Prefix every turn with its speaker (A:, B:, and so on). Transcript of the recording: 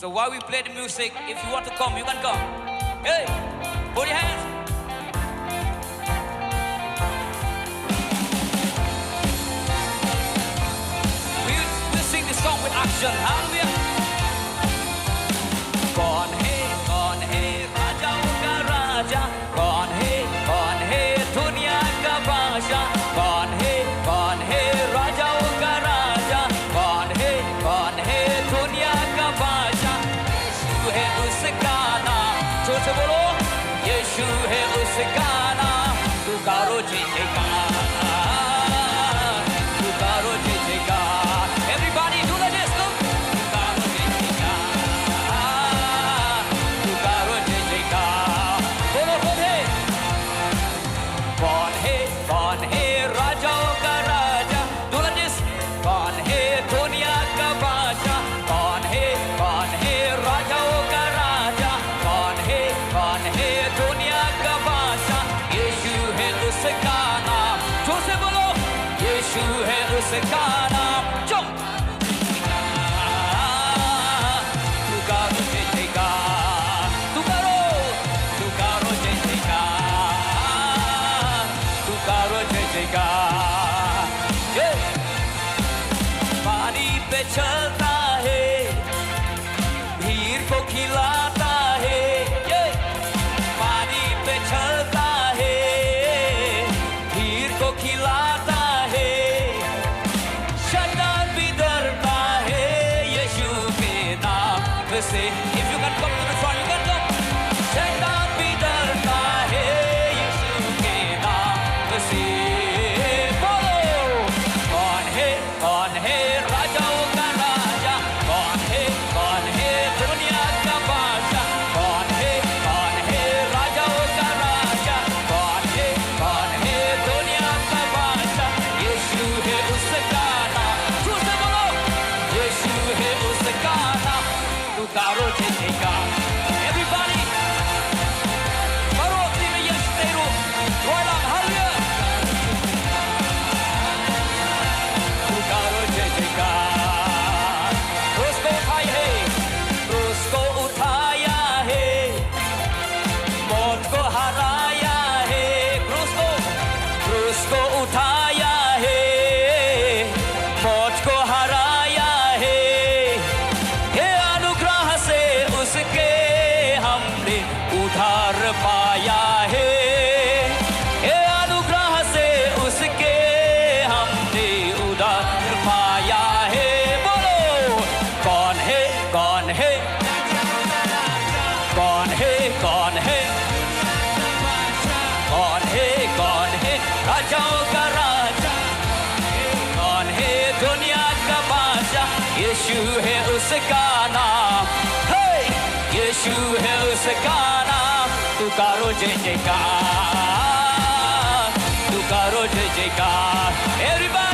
A: So while we play the music, if you want to come, you can come. Hey, put your hands. We'll sing this song with action. Hallelujah. कौन है राजाओं का राजा, कौन है दुनिया का बादशाह, कौन है राजाओं का राजा, कौन है दुनिया का बादशाह। यीशु है उसका नाम, जोर से बोलो, यीशु है उसका नाम। पुकारो जय जयकार, पुकारो जय जयकार। Everybody do the dance, look. पुकारो जय जयकार, पुकारो जय जयकार। बोलो कौन है राजाओं का राजा, do the dance। कौन है दुनिया का बादशाह, कौन है राजाओं का राजा, कौन है दुनिया का बादशाह। यीशु है उसका नाम, जोर से बोलो, यीशु है उसका नाम। चुप, पुकारो जय जयकार, पुकारो जय जयकार, पुकारो जय जयकार। पानी पे चलता है, भीड़ को खिलाता है। पानी पे चलता है, भीड़ को खिलाता है। शैतान भी डरता है यीशु के नाम से। If you can come to the front, you can come. शैतान भी डरता है यीशु के नाम से। बोलो, कौन है राजाओं का राजा, कौन है दुनिया का बादशाह, कौन है राजाओं का राजा, कौन है दुनिया का बादशाह। यीशु है उसका नाम, जोर से बोलो, यीशु है उसका नाम। पुकारो जय जयकार। Everybody, करो अपनी में यश तेरो, रोला हालेलुया। पुकारो जय जयकार। क्रूस को उठाया है, क्रूस को उठाया है, मौत को हराया है। क्रूस को उठाया है, मौत को हराया है। ये अनुग्रह से उसके हमने उधार पाया है। ये अनुग्रह से उसके हमने उधार पाया है। बोलो, कौन है राजाओं का राजा, कौन है दुनिया का बादशाह। यीशु है उसका नाम, हे, यीशु है उसका नाम। पुकारो जय जयकार, पुकारो जय जयकार। Everybody